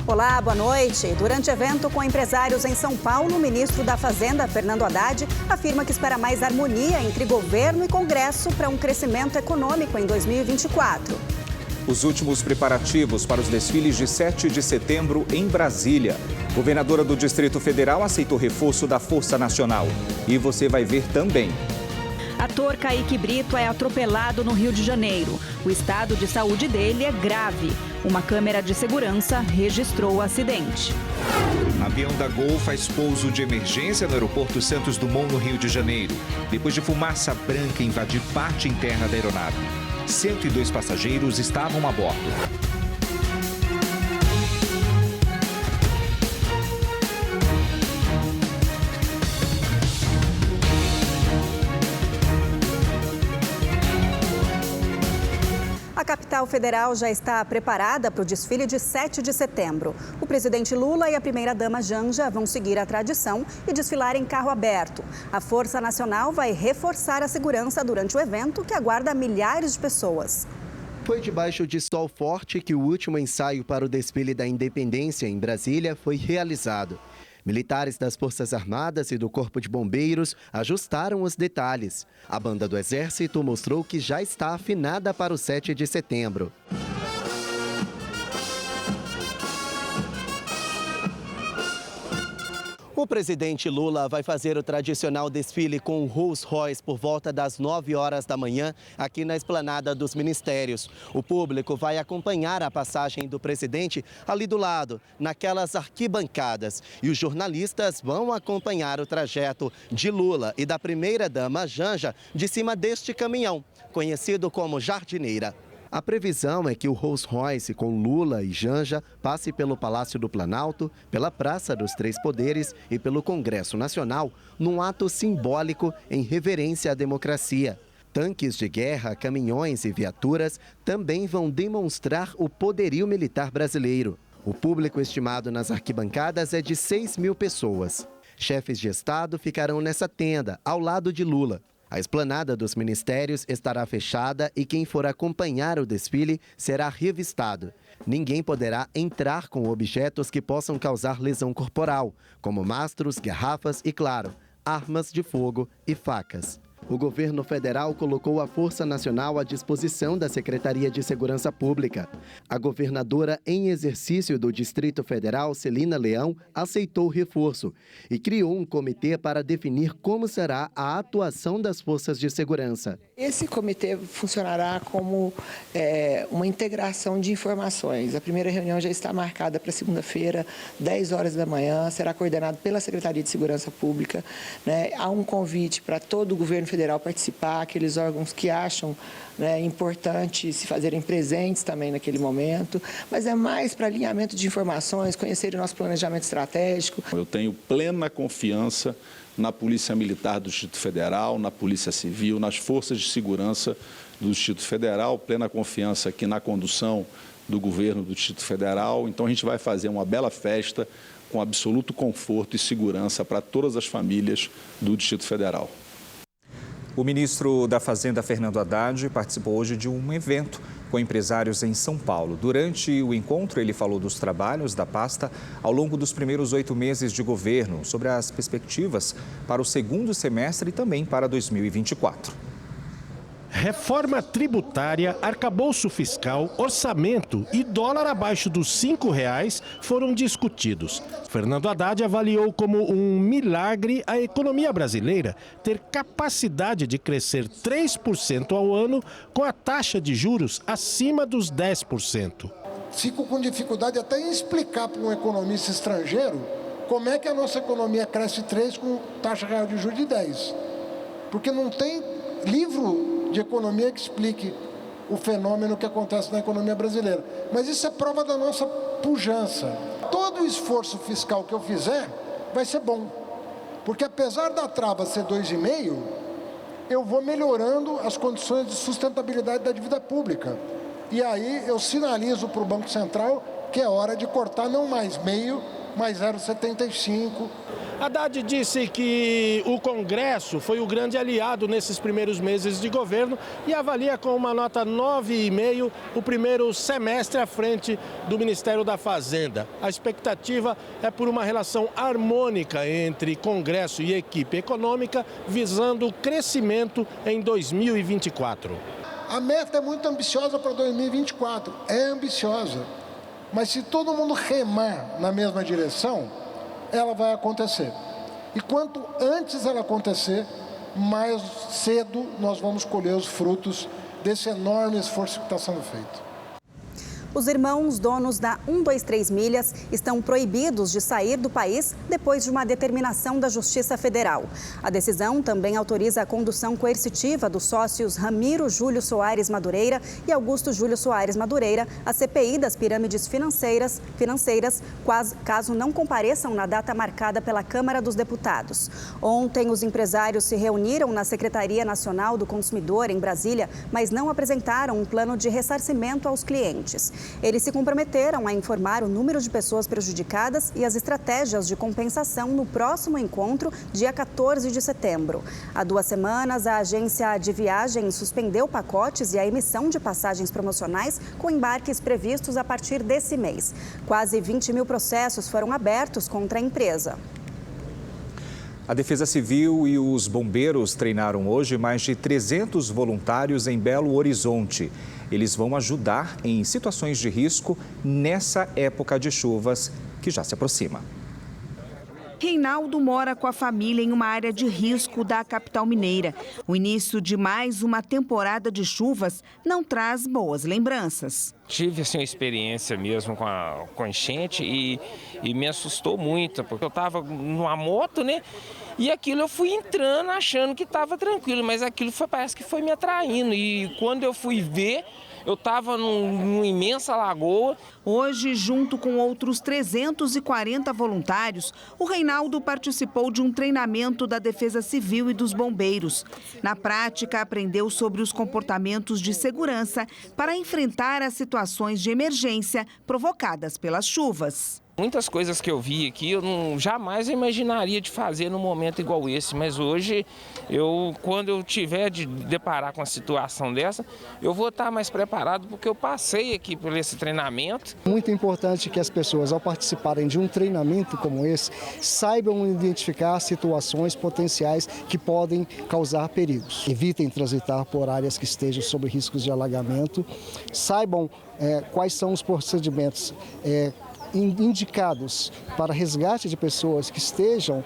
Olá, boa noite. Durante evento com empresários em São Paulo, o ministro da Fazenda, Fernando Haddad, afirma que espera mais harmonia entre governo e Congresso para um crescimento econômico em 2024. Os últimos preparativos para os desfiles de 7 de setembro em Brasília. Governadora do Distrito Federal aceitou reforço da Força Nacional. E você vai ver também. Ator Kaique Brito é atropelado no Rio de Janeiro. O estado de saúde dele é grave. Uma câmera de segurança registrou o acidente. Avião da Gol faz pouso de emergência no aeroporto Santos Dumont, no Rio de Janeiro, depois de fumaça branca invadir parte interna da aeronave. 102 passageiros estavam a bordo. A capital federal já está preparada para o desfile de 7 de setembro. O presidente Lula e a primeira-dama Janja vão seguir a tradição e desfilar em carro aberto. A Força Nacional vai reforçar a segurança durante o evento, que aguarda milhares de pessoas. Foi debaixo de sol forte que o último ensaio para o desfile da Independência em Brasília foi realizado. Militares das Forças Armadas e do Corpo de Bombeiros ajustaram os detalhes. A banda do Exército mostrou que já está afinada para o 7 de setembro. O presidente Lula vai fazer o tradicional desfile com o Rolls Royce por volta das 9 horas da manhã, aqui na esplanada dos ministérios. O público vai acompanhar a passagem do presidente ali do lado, naquelas arquibancadas. E os jornalistas vão acompanhar o trajeto de Lula e da primeira-dama Janja de cima deste caminhão, conhecido como Jardineira. A previsão é que o Rolls Royce com Lula e Janja passe pelo Palácio do Planalto, pela Praça dos Três Poderes e pelo Congresso Nacional, num ato simbólico em reverência à democracia. Tanques de guerra, caminhões e viaturas também vão demonstrar o poderio militar brasileiro. O público estimado nas arquibancadas é de 6.000 pessoas. Chefes de Estado ficarão nessa tenda, ao lado de Lula. A esplanada dos ministérios estará fechada e quem for acompanhar o desfile será revistado. Ninguém poderá entrar com objetos que possam causar lesão corporal, como mastros, garrafas e, claro, armas de fogo e facas. O governo federal colocou a Força Nacional à disposição da Secretaria de Segurança Pública. A governadora em exercício do Distrito Federal, Celina Leão, aceitou o reforço e criou um comitê para definir como será a atuação das forças de segurança. Esse comitê funcionará como uma integração de informações. A primeira reunião já está marcada para segunda-feira, 10 horas da manhã, será coordenado pela Secretaria de Segurança Pública, né? Há um convite para todo o governo federal participar, aqueles órgãos que acham importante se fazerem presentes também naquele momento, mas é mais para alinhamento de informações, conhecer o nosso planejamento estratégico. Eu tenho plena confiança na Polícia Militar do Distrito Federal, na Polícia Civil, nas forças de segurança do Distrito Federal, plena confiança aqui na condução do governo do Distrito Federal. Então a gente vai fazer uma bela festa com absoluto conforto e segurança para todas as famílias do Distrito Federal. O ministro da Fazenda, Fernando Haddad, participou hoje de um evento com empresários em São Paulo. Durante o encontro, ele falou dos trabalhos da pasta ao longo dos primeiros 8 meses de governo, sobre as perspectivas para o segundo semestre e também para 2024. Reforma tributária, arcabouço fiscal, orçamento e dólar abaixo dos R$ 5 foram discutidos. Fernando Haddad avaliou como um milagre a economia brasileira ter capacidade de crescer 3% ao ano com a taxa de juros acima dos 10%. Fico com dificuldade até em explicar para um economista estrangeiro como é que a nossa economia cresce 3% com taxa real de juros de 10%. Porque não tem livro de economia que explique o fenômeno que acontece na economia brasileira. Mas isso é prova da nossa pujança. Todo o esforço fiscal que eu fizer vai ser bom. Porque apesar da trava ser 2,5%, eu vou melhorando as condições de sustentabilidade da dívida pública. E aí eu sinalizo para o Banco Central que é hora de cortar não mais 0,5%, mais 0,75. Haddad disse que o Congresso foi o grande aliado nesses primeiros meses de governo e avalia com uma nota 9,5 o primeiro semestre à frente do Ministério da Fazenda. A expectativa é por uma relação harmônica entre Congresso e equipe econômica, visando o crescimento em 2024. A meta é muito ambiciosa para 2024, é ambiciosa, mas se todo mundo remar na mesma direção, ela vai acontecer. E quanto antes ela acontecer, mais cedo nós vamos colher os frutos desse enorme esforço que está sendo feito. Os irmãos donos da 123 Milhas estão proibidos de sair do país depois de uma determinação da Justiça Federal. A decisão também autoriza a condução coercitiva dos sócios Ramiro Júlio Soares Madureira e Augusto Júlio Soares Madureira à CPI das pirâmides financeiras, caso não compareçam na data marcada pela Câmara dos Deputados. Ontem, os empresários se reuniram na Secretaria Nacional do Consumidor, em Brasília, mas não apresentaram um plano de ressarcimento aos clientes. Eles se comprometeram a informar o número de pessoas prejudicadas e as estratégias de compensação no próximo encontro, dia 14 de setembro. Há 2 semanas, a agência de viagens suspendeu pacotes e a emissão de passagens promocionais com embarques previstos a partir desse mês. Quase 20 mil processos foram abertos contra a empresa. A Defesa Civil e os bombeiros treinaram hoje mais de 300 voluntários em Belo Horizonte. Eles vão ajudar em situações de risco nessa época de chuvas que já se aproxima. Reinaldo mora com a família em uma área de risco da capital mineira. O início de mais uma temporada de chuvas não traz boas lembranças. Tive assim, uma experiência mesmo com a enchente e me assustou muito, porque eu estava numa moto, né? E aquilo eu fui entrando achando que estava tranquilo, mas aquilo parece que foi me atraindo. E quando eu fui ver, eu estava numa imensa lagoa. Hoje, junto com outros 340 voluntários, o Reinaldo participou de um treinamento da Defesa Civil e dos bombeiros. Na prática, aprendeu sobre os comportamentos de segurança para enfrentar as situações de emergência provocadas pelas chuvas. Muitas coisas que eu vi aqui, eu jamais imaginaria de fazer num momento igual esse, mas hoje, quando eu tiver de deparar com uma situação dessa, eu vou estar mais preparado porque eu passei aqui por esse treinamento. Muito importante que as pessoas, ao participarem de um treinamento como esse, saibam identificar situações potenciais que podem causar perigos. Evitem transitar por áreas que estejam sob riscos de alagamento, saibam quais são os procedimentos indicados para resgate de pessoas que estejam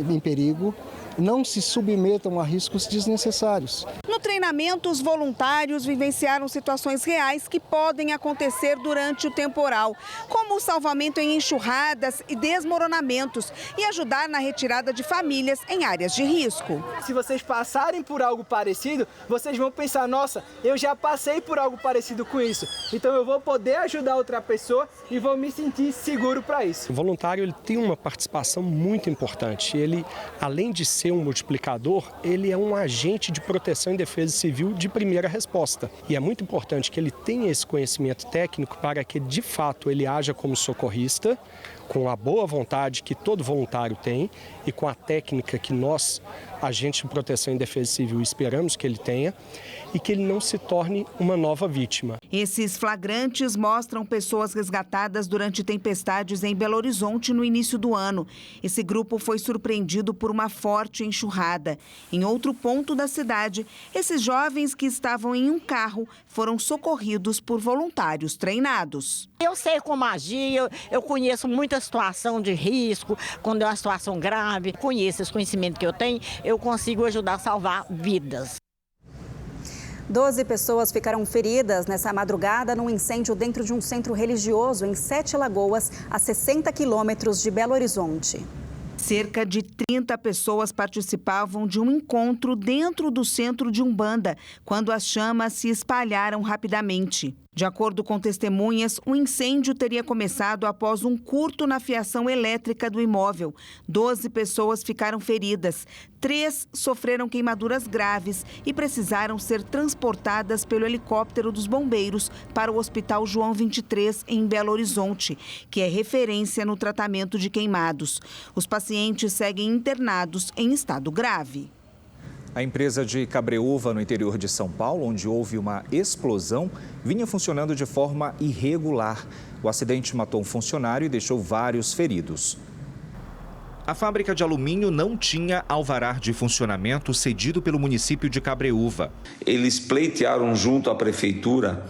em perigo, não se submetam a riscos desnecessários. No treinamento, os voluntários vivenciaram situações reais que podem acontecer durante o temporal, como o salvamento em enxurradas e desmoronamentos e ajudar na retirada de famílias em áreas de risco. Se vocês passarem por algo parecido, vocês vão pensar, nossa, eu já passei por algo parecido com isso, então eu vou poder ajudar outra pessoa e vou me sentir seguro para isso. O voluntário ele tem uma participação muito importante. Ele, além de ser um multiplicador, ele é um agente de proteção e defesa civil de primeira resposta. E é muito importante que ele tenha esse conhecimento técnico para que, de fato, ele haja como socorrista, com a boa vontade que todo voluntário tem e com a técnica que nós, agentes de proteção e defesa civil, esperamos que ele tenha e que ele não se torne uma nova vítima. Esses flagrantes mostram pessoas resgatadas durante tempestades em Belo Horizonte no início do ano. Esse grupo foi surpreendido por uma forte enxurrada. Em outro ponto da cidade, esses jovens que estavam em um carro foram socorridos por voluntários treinados. Eu sei como agir, eu conheço muita situação de risco, quando é uma situação grave, conheço esse conhecimento que eu tenho, eu consigo ajudar a salvar vidas. 12 pessoas ficaram feridas nessa madrugada num incêndio dentro de um centro religioso em 7 Lagoas, a 60 quilômetros de Belo Horizonte. Cerca de 30 pessoas participavam de um encontro dentro do centro de Umbanda, quando as chamas se espalharam rapidamente. De acordo com testemunhas, o incêndio teria começado após um curto na fiação elétrica do imóvel. 12 pessoas ficaram feridas, 3 sofreram queimaduras graves e precisaram ser transportadas pelo helicóptero dos bombeiros para o Hospital João 23, em Belo Horizonte, que é referência no tratamento de queimados. Os pacientes seguem internados em estado grave. A empresa de Cabreúva, no interior de São Paulo, onde houve uma explosão, vinha funcionando de forma irregular. O acidente matou um funcionário e deixou vários feridos. A fábrica de alumínio não tinha alvará de funcionamento cedido pelo município de Cabreúva. Eles pleitearam junto à prefeitura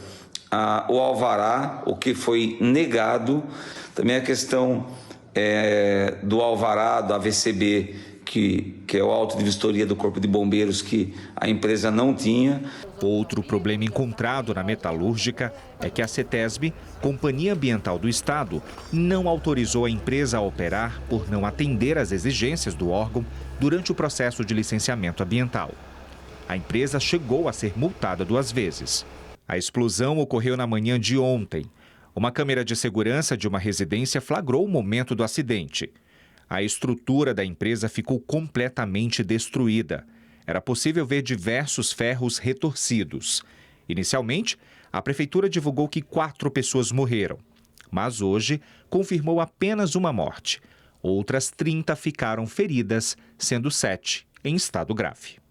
o alvará, o que foi negado. Também a questão do alvará, do AVCB, que é o auto de vistoria do Corpo de Bombeiros, que a empresa não tinha. Outro problema encontrado na metalúrgica é que a CETESB, Companhia Ambiental do Estado, não autorizou a empresa a operar por não atender às exigências do órgão durante o processo de licenciamento ambiental. A empresa chegou a ser multada 2 vezes. A explosão ocorreu na manhã de ontem. Uma câmera de segurança de uma residência flagrou o momento do acidente. A estrutura da empresa ficou completamente destruída. Era possível ver diversos ferros retorcidos. Inicialmente, a prefeitura divulgou que 4 pessoas morreram, mas hoje confirmou apenas uma morte. Outras 30 ficaram feridas, sendo 7 em estado grave.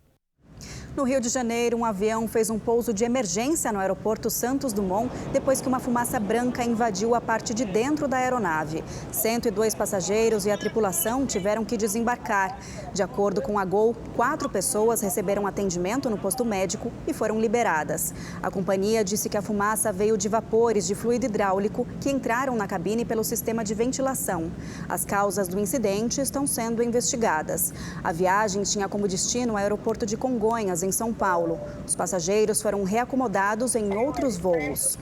No Rio de Janeiro, um avião fez um pouso de emergência no aeroporto Santos Dumont depois que uma fumaça branca invadiu a parte de dentro da aeronave. 102 passageiros e a tripulação tiveram que desembarcar. De acordo com a Gol, 4 pessoas receberam atendimento no posto médico e foram liberadas. A companhia disse que a fumaça veio de vapores de fluido hidráulico que entraram na cabine pelo sistema de ventilação. As causas do incidente estão sendo investigadas. A viagem tinha como destino o aeroporto de Congonhas, em São Paulo. Os passageiros foram reacomodados em outros voos.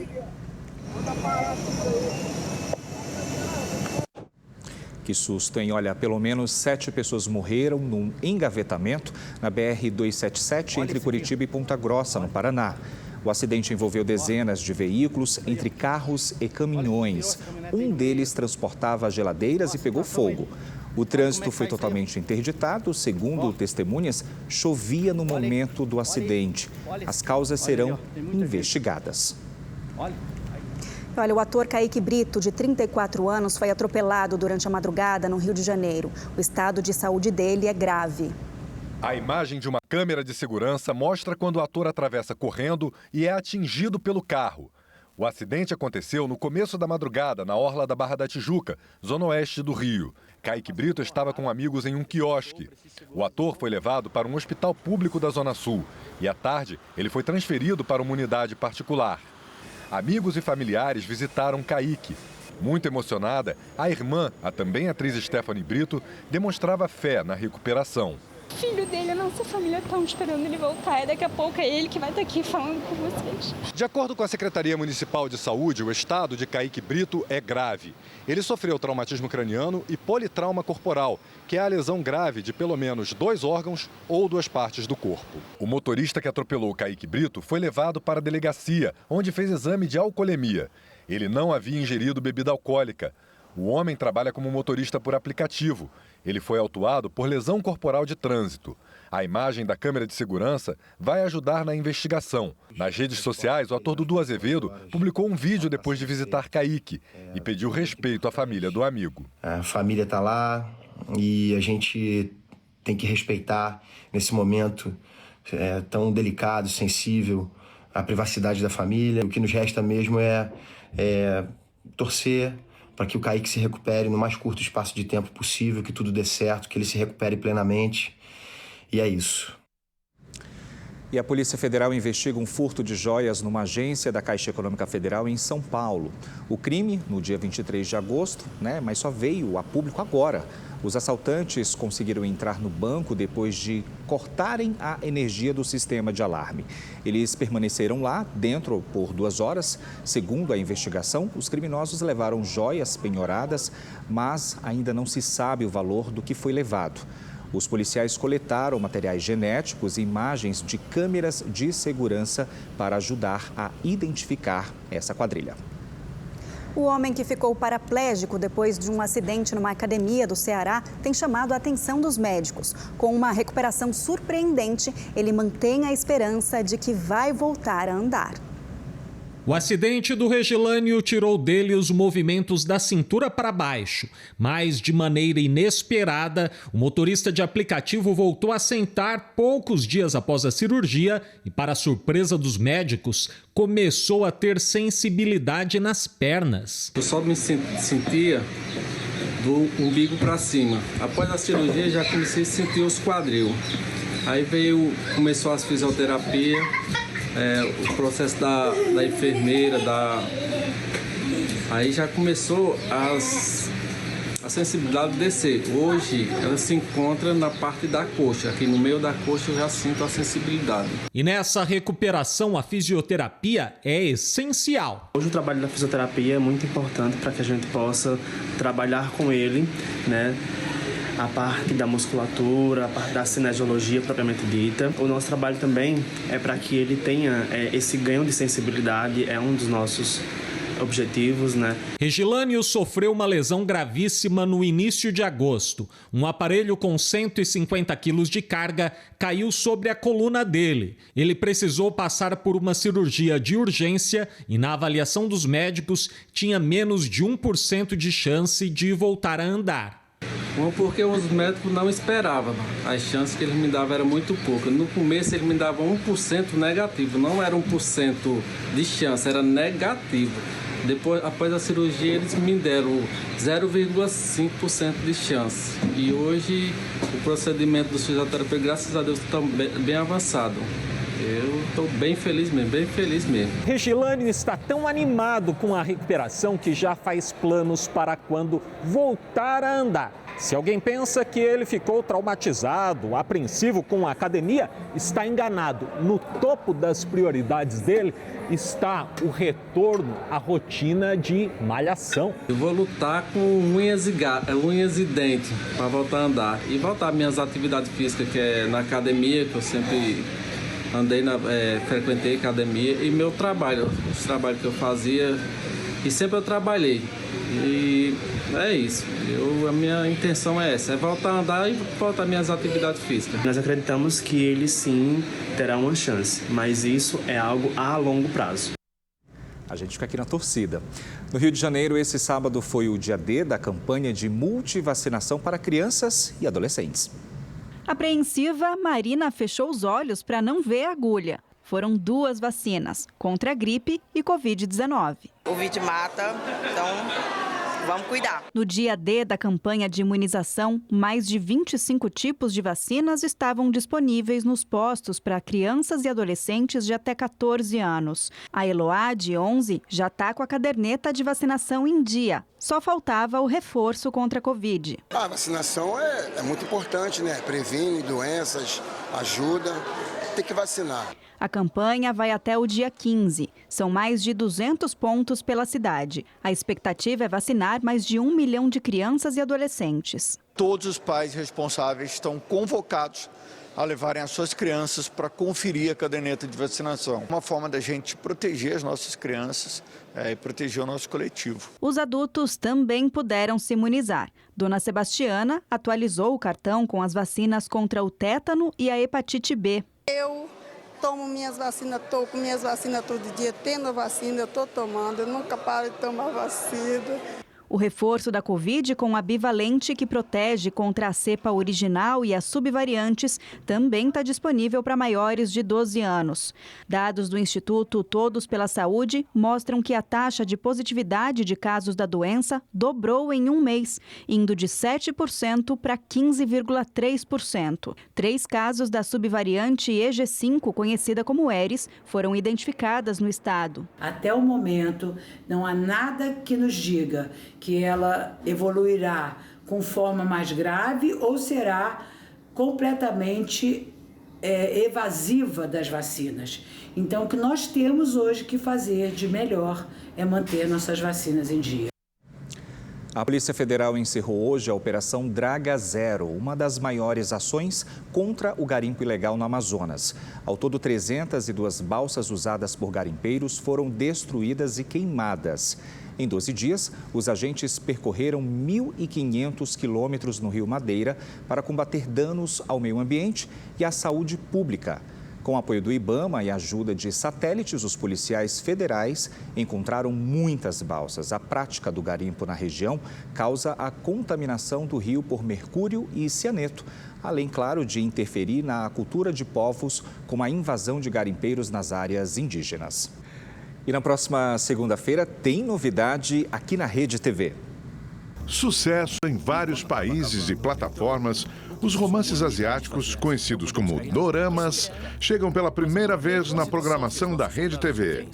Que susto, hein? Olha, pelo menos 7 pessoas morreram num engavetamento na BR-277 entre Curitiba e Ponta Grossa, no Paraná. O acidente envolveu dezenas de veículos, entre carros e caminhões. Um deles transportava geladeiras e pegou fogo. O trânsito foi totalmente interditado. Segundo testemunhas, chovia no momento do acidente. As causas serão investigadas. Olha, o ator Kaique Brito, de 34 anos, foi atropelado durante a madrugada no Rio de Janeiro. O estado de saúde dele é grave. A imagem de uma câmera de segurança mostra quando o ator atravessa correndo e é atingido pelo carro. O acidente aconteceu no começo da madrugada, na orla da Barra da Tijuca, zona oeste do Rio. Kaique Brito estava com amigos em um quiosque. O ator foi levado para um hospital público da Zona Sul e, à tarde, ele foi transferido para uma unidade particular. Amigos e familiares visitaram Kaique. Muito emocionada, a irmã, a também atriz Stephanie Brito, demonstrava fé na recuperação. O filho dele, a nossa família estão esperando ele voltar e daqui a pouco é ele que vai estar aqui falando com vocês. De acordo com a Secretaria Municipal de Saúde, o estado de Kaique Brito é grave. Ele sofreu traumatismo craniano e politrauma corporal, que é a lesão grave de pelo menos 2 órgãos ou 2 partes do corpo. O motorista que atropelou Kaique Brito foi levado para a delegacia, onde fez exame de alcoolemia. Ele não havia ingerido bebida alcoólica. O homem trabalha como motorista por aplicativo. Ele foi autuado por lesão corporal de trânsito. A imagem da câmera de segurança vai ajudar na investigação. Nas redes sociais, o ator Dudu Azevedo publicou um vídeo depois de visitar Kaique e pediu respeito à família do amigo. A família está lá e a gente tem que respeitar nesse momento tão delicado, sensível, a privacidade da família. O que nos resta mesmo é torcer para que o Kaique se recupere no mais curto espaço de tempo possível, que tudo dê certo, que ele se recupere plenamente. E é isso. E a Polícia Federal investiga um furto de joias numa agência da Caixa Econômica Federal em São Paulo. O crime, no dia 23 de agosto, mas só veio a público agora. Os assaltantes conseguiram entrar no banco depois de cortarem a energia do sistema de alarme. Eles permaneceram lá dentro por 2 horas. Segundo a investigação, os criminosos levaram joias penhoradas, mas ainda não se sabe o valor do que foi levado. Os policiais coletaram materiais genéticos e imagens de câmeras de segurança para ajudar a identificar essa quadrilha. O homem que ficou paraplégico depois de um acidente numa academia do Ceará tem chamado a atenção dos médicos. Com uma recuperação surpreendente, ele mantém a esperança de que vai voltar a andar. O acidente do Regilânio tirou dele os movimentos da cintura para baixo, mas de maneira inesperada, o motorista de aplicativo voltou a sentar poucos dias após a cirurgia e, para a surpresa dos médicos, começou a ter sensibilidade nas pernas. Eu só me sentia do umbigo para cima. Após a cirurgia já comecei a sentir os quadril. Aí começou as fisioterapia. O processo da enfermeira, aí já começou a sensibilidade descer. Hoje ela se encontra na parte da coxa, aqui no meio da coxa eu já sinto a sensibilidade. E nessa recuperação a fisioterapia é essencial. Hoje o trabalho da fisioterapia é muito importante para que a gente possa trabalhar com ele, né? A parte da musculatura, a parte da cinesiologia propriamente dita. O nosso trabalho também é para que ele tenha esse ganho de sensibilidade, é um dos nossos objetivos, né? Regilânio sofreu uma lesão gravíssima no início de agosto. Um aparelho com 150 quilos de carga caiu sobre a coluna dele. Ele precisou passar por uma cirurgia de urgência e, na avaliação dos médicos, tinha menos de 1% de chance de voltar a andar. Porque os médicos não esperavam. As chances que eles me davam eram muito poucas. No começo eles me davam 1% negativo, não era 1% de chance, era negativo. Depois, após a cirurgia, eles me deram 0,5% de chance. E hoje o procedimento dos fisioterapeutas, graças a Deus, está bem avançado. Eu estou bem feliz mesmo. Regilânio está tão animado com a recuperação que já faz planos para quando voltar a andar. Se alguém pensa que ele ficou traumatizado, apreensivo com a academia, está enganado. No topo das prioridades dele está o retorno à rotina de malhação. Eu vou lutar com unhas e dentes para voltar a andar. E voltar às minhas atividades físicas, que é na academia, que eu sempre frequentei academia, e meu trabalho, os trabalhos que eu fazia, e sempre eu trabalhei. E é isso. A minha intenção é essa, é voltar a andar e voltar às minhas atividades físicas. Nós acreditamos que ele sim terá uma chance, mas isso é algo a longo prazo. A gente fica aqui na torcida. No Rio de Janeiro, esse sábado foi o dia D da campanha de multivacinação para crianças e adolescentes. Apreensiva, Marina fechou os olhos para não ver a agulha. Foram 2 vacinas, contra a gripe e Covid-19. O Covid mata, então vamos cuidar. No dia D da campanha de imunização, mais de 25 tipos de vacinas estavam disponíveis nos postos para crianças e adolescentes de até 14 anos. A Eloá, de 11, já está com a caderneta de vacinação em dia. Só faltava o reforço contra a Covid. A vacinação é muito importante, né? Previne doenças, ajuda, tem que vacinar. A campanha vai até o dia 15. São mais de 200 pontos pela cidade. A expectativa é vacinar mais de 1 milhão de crianças e adolescentes. Todos os pais responsáveis estão convocados a levarem as suas crianças para conferir a caderneta de vacinação. Uma forma da gente proteger as nossas crianças e proteger o nosso coletivo. Os adultos também puderam se imunizar. Dona Sebastiana atualizou o cartão com as vacinas contra o tétano e a hepatite B. Eu tomo minhas vacinas, estou com minhas vacinas todo dia, tendo a vacina, eu estou tomando, eu nunca paro de tomar vacina. O reforço da Covid com a bivalente que protege contra a cepa original e as subvariantes também está disponível para maiores de 12 anos. Dados do Instituto Todos pela Saúde mostram que a taxa de positividade de casos da doença dobrou em um mês, indo de 7% para 15,3%. 3 casos da subvariante EG5, conhecida como Eris, foram identificadas no estado. Até o momento, não há nada que nos diga que ela evoluirá com forma mais grave ou será completamente evasiva das vacinas. Então, o que nós temos hoje que fazer de melhor é manter nossas vacinas em dia. A Polícia Federal encerrou hoje a Operação Draga Zero, uma das maiores ações contra o garimpo ilegal no Amazonas. Ao todo, 302 balsas usadas por garimpeiros foram destruídas e queimadas. Em 12 dias, os agentes percorreram 1.500 quilômetros no Rio Madeira para combater danos ao meio ambiente e à saúde pública. Com o apoio do IBAMA e a ajuda de satélites, os policiais federais encontraram muitas balsas. A prática do garimpo na região causa a contaminação do rio por mercúrio e cianeto, além, claro, de interferir na cultura de povos, como a invasão de garimpeiros nas áreas indígenas. E na próxima segunda-feira tem novidade aqui na Rede TV. Sucesso em vários países e plataformas, os romances asiáticos, conhecidos como doramas, chegam pela primeira vez na programação da Rede TV.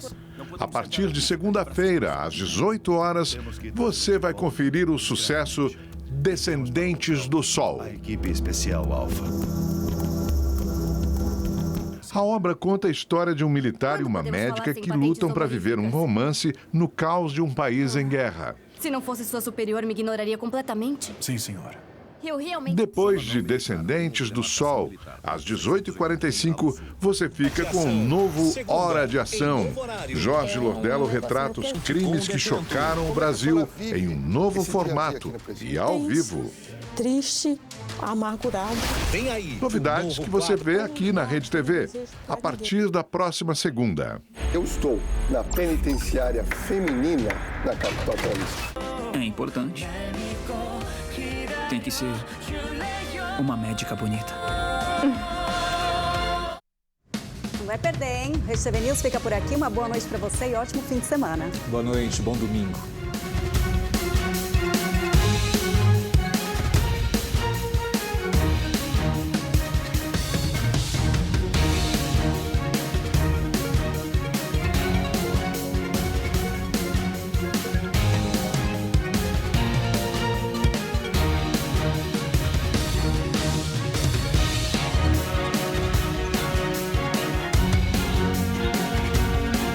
A partir de segunda-feira, às 18 horas, você vai conferir o sucesso Descendentes do Sol. A equipe especial Alfa. A obra conta a história de um militar e uma médica que lutam para viver um romance no caos de um país em guerra. Se não fosse sua superior, me ignoraria completamente? Sim, senhora. Eu realmente... Depois de Descendentes do Sol, às 18h45, você fica com um novo Hora de Ação. Jorge Lordello retrata os crimes que chocaram o Brasil em um novo formato e ao vivo. Triste, amargurado. Vem aí. Novidades que você vê aqui na Rede TV, a partir da próxima segunda. Eu estou na penitenciária feminina na capital paulista. É importante. Tem que ser uma médica bonita. Não vai perder, hein? O Rede TV News fica por aqui. Uma boa noite para você e ótimo fim de semana. Boa noite, bom domingo.